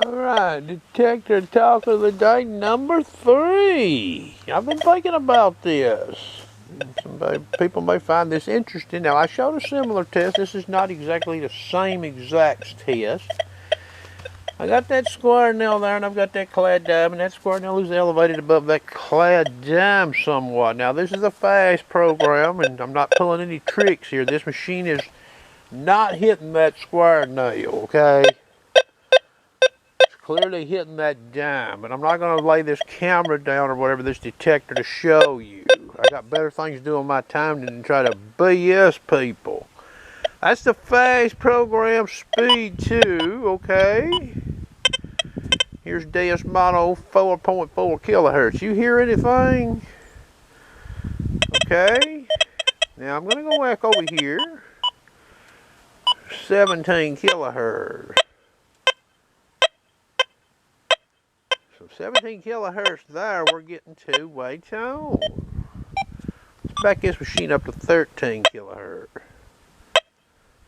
Alright, detector talk of the day number 3. I've been thinking about this. People may find this interesting. Now, I showed a similar test. This is not exactly the same exact test. I got that square nail there, and I've got that clad dime, and that square nail is elevated above that clad dime somewhat. Now, this is a fast program, and I'm not pulling any tricks here. This machine is not hitting that square nail, okay? Clearly hitting that dime, but I'm not going to lay this camera down or whatever, this detector, to show you. I got better things to do on my time than to try to BS people. That's the fast program speed 2, okay? Here's DS mono 4.4 kilohertz. You hear anything? Okay. Now I'm going to go back over here. 17 kilohertz. So 17 kilohertz there, we're getting two-way tone. Let's back this machine up to 13 kilohertz.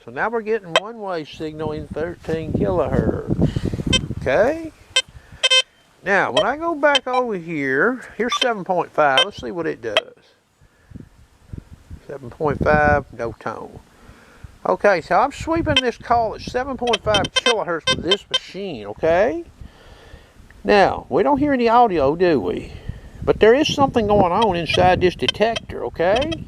So now we're getting one-way signal in 13 kilohertz. Okay? Now, when I go back over here, here's 7.5. Let's see what it does. 7.5, no tone. Okay, so I'm sweeping this call at 7.5 kilohertz with this machine, okay? Now, we don't hear any audio, do we? But there is something going on inside this detector, okay?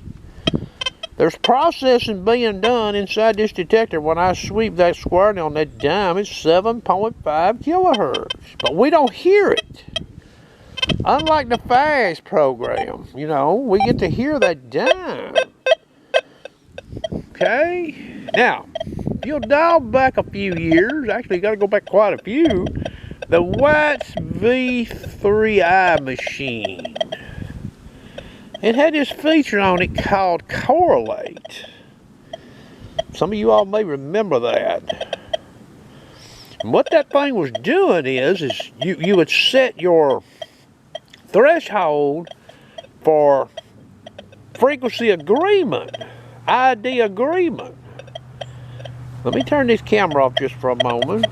There's processing being done inside this detector. When I sweep that square nail on that dime, it's 7.5 kilohertz. But we don't hear it. Unlike the fast program, you know, we get to hear that dime. Okay? Now, if you'll dial back a few years, actually you got to go back quite a few, the Watts V3i machine. It had this feature on it called Correlate. Some of you all may remember that. And what that thing was doing is you would set your threshold for frequency agreement, ID agreement. Let me turn this camera off just for a moment.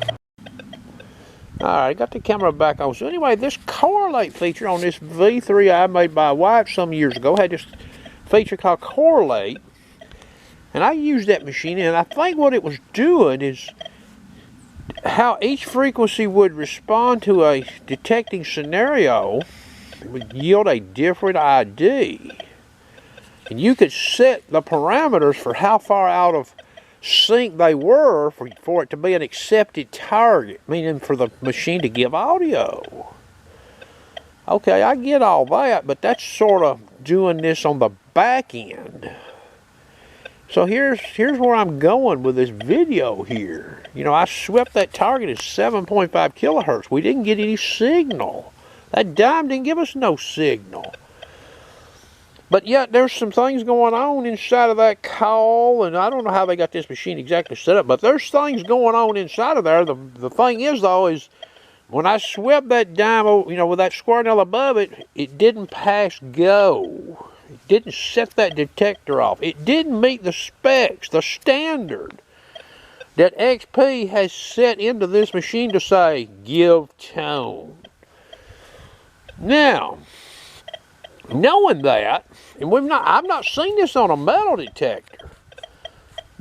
Alright, got the camera back on. So anyway, this Correlate feature on this V3i made by Watts some years ago had this feature called Correlate. And I used that machine, and I think what it was doing is how each frequency would respond to a detecting scenario. It would yield a different ID. And you could set the parameters for how far out of sync they were for it to be an accepted target, meaning for the machine to give audio. Okay, I get all that, but that's sort of doing this on the back end. So here's where I'm going with this video here. You know, I swept that target at 7.5 kilohertz. We didn't get any signal. That dime didn't give us no signal. But yet there's some things going on inside of that call, and I don't know how they got this machine exactly set up, but there's things going on inside of there. The thing is, though, is when I swept that dime, you know, with that square nail above it, it didn't pass go. It didn't set that detector off. It didn't meet the specs, the standard that XP has set into this machine to say, give tone. Now, knowing that, and I've not seen this on a metal detector,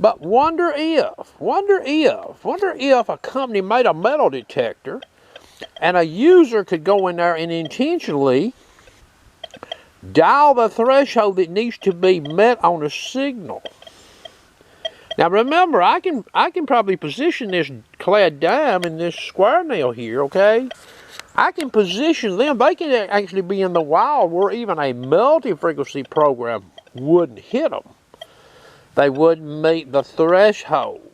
but wonder if a company made a metal detector and a user could go in there and intentionally dial the threshold that needs to be met on a signal. Now remember, I can probably position this clad dime and this square nail here, okay? I can position them. They can actually be in the wild where even a multi-frequency program wouldn't hit them. They wouldn't meet the threshold.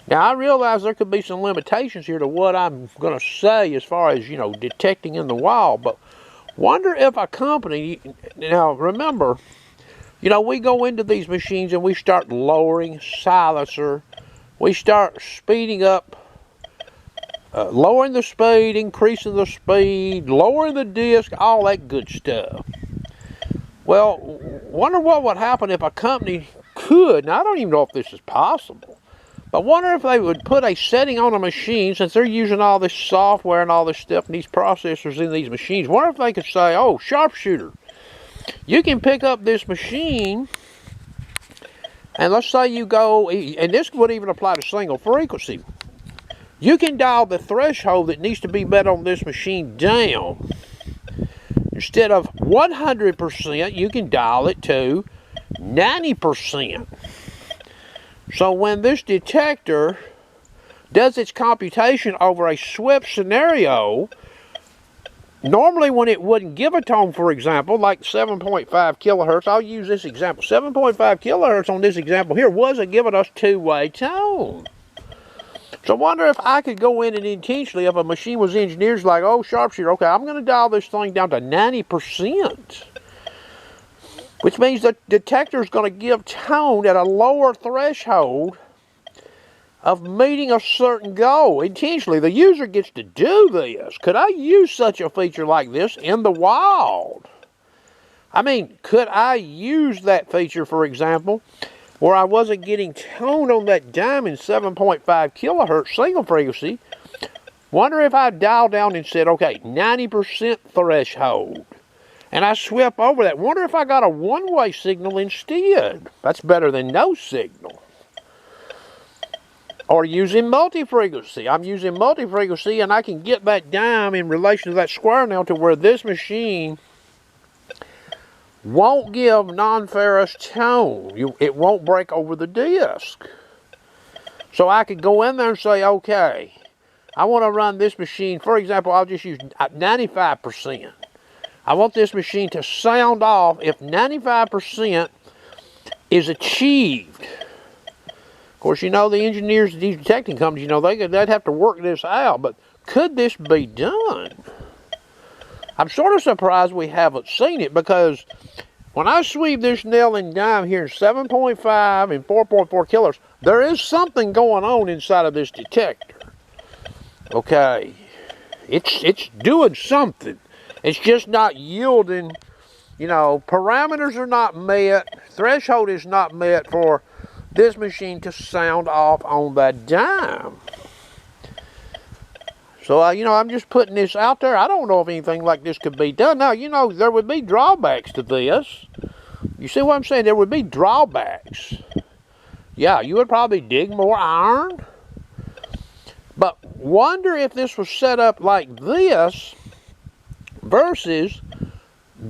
Now, I realize there could be some limitations here to what I'm going to say as far as, you know, detecting in the wild, but wonder if a company, now remember, you know, we go into these machines and we start lowering silencer, we start speeding up, lowering the speed, increasing the speed, lowering the disc, all that good stuff. Well, wonder what would happen if a company could, and I don't even know if this is possible, But I wonder if they would put a setting on a machine, since they're using all this software and all this stuff and these processors in these machines. Wonder if they could say, oh, sharpshooter, you can pick up this machine, and let's say you go, and this would even apply to single frequency. You can dial the threshold that needs to be met on this machine down. Instead of 100%, you can dial it to 90%. So when this detector does its computation over a swept scenario, normally when it wouldn't give a tone, for example, like 7.5 kilohertz, I'll use this example. 7.5 kilohertz on this example here wasn't giving us two-way tone. So I wonder if I could go in and intentionally, if a machine was engineered like, oh, sharpshooter, okay, I'm going to dial this thing down to 90%. Which means the detector is going to give tone at a lower threshold of meeting a certain goal. Intentionally, the user gets to do this. Could I use such a feature like this in the wild? I mean, could I use that feature, for example, where I wasn't getting tone on that diamond 7.5 kilohertz single frequency? Wonder if I dialed down and said, okay, 90% threshold. And I swept over that. Wonder if I got a one-way signal instead. That's better than no signal. Or using multi-frequency. I'm using multi-frequency, and I can get that dime in relation to that square now to where this machine won't give non-ferrous tone. It won't break over the disc. So I could go in there and say, okay, I want to run this machine. For example, I'll just use 95%. I want this machine to sound off if 95% is achieved. Of course, you know, the engineers at these detecting companies, you know, they'd have to work this out. But could this be done? I'm sort of surprised we haven't seen it, because when I sweep this nail and dime here in 7.5 and 4.4 kilohertz, there is something going on inside of this detector. Okay, it's doing something. It's just not yielding, you know, parameters are not met, threshold is not met for this machine to sound off on that dime. So, you know, I'm just putting this out there. I don't know if anything like this could be done. Now, you know, there would be drawbacks to this. You see what I'm saying? There would be drawbacks. Yeah, you would probably dig more iron. But wonder if this was set up like this versus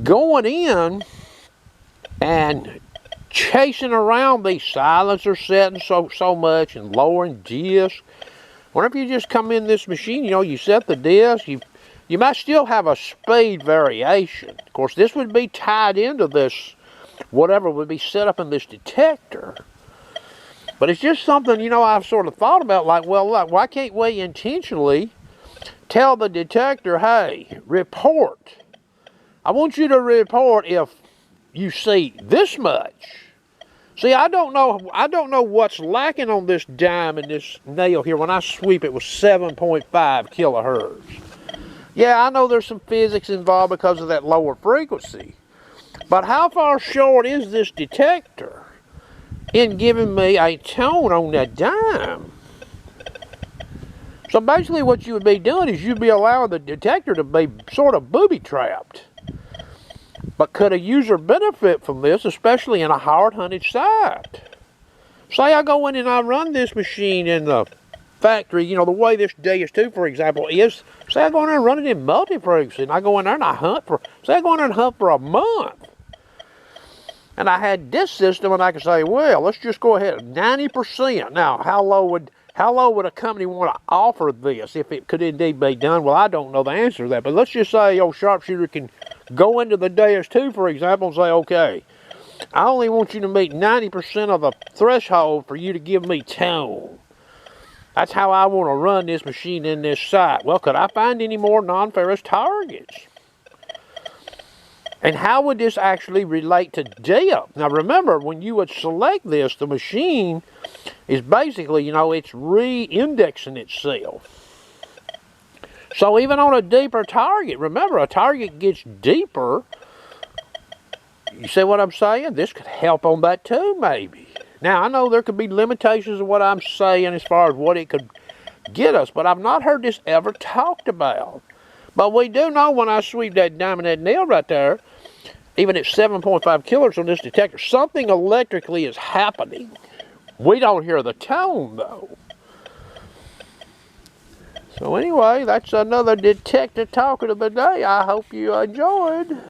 going in and chasing around these silencers setting so much and lowering disc. Whenever you just come in this machine, you know, you set the disc, you might still have a speed variation. Of course, this would be tied into this, whatever would be set up in this detector. But it's just something, you know, I've sort of thought about, like, well, look, why can't we intentionally tell the detector, hey, report. I want you to report if you see this much. See, I don't know what's lacking on this dime and this nail here. When I sweep it with 7.5 kilohertz. Yeah, I know there's some physics involved because of that lower frequency. But how far short is this detector in giving me a tone on that dime? So basically what you would be doing is you'd be allowing the detector to be sort of booby-trapped. But could a user benefit from this, especially in a hard-hunted site? Say I go in and I run this machine in the factory, you know, the way this DS2, for example, is, say I go in there and run it in multi-frequency, and I go in there and I hunt for, say I go in there and hunt for a month. And I had this system, and I could say, well, let's just go ahead, 90%. Now, how low would a company want to offer this if it could indeed be done? Well, I don't know the answer to that, but let's just say old sharpshooter can go into the DS2, for example, and say, okay, I only want you to meet 90% of the threshold for you to give me tone. That's how I want to run this machine in this site. Well, could I find any more non-ferrous targets? And how would this actually relate to depth? Now remember, when you would select this, the machine is basically, you know, it's re-indexing itself. So even on a deeper target, remember, a target gets deeper. You see what I'm saying? This could help on that too, maybe. Now, I know there could be limitations of what I'm saying as far as what it could get us, but I've not heard this ever talked about. But we do know when I sweep that diamond head nail right there, even at 7.5 kilohertz on this detector, something electrically is happening. We don't hear the tone, though. So anyway, that's another detector talking of the day. I hope you enjoyed.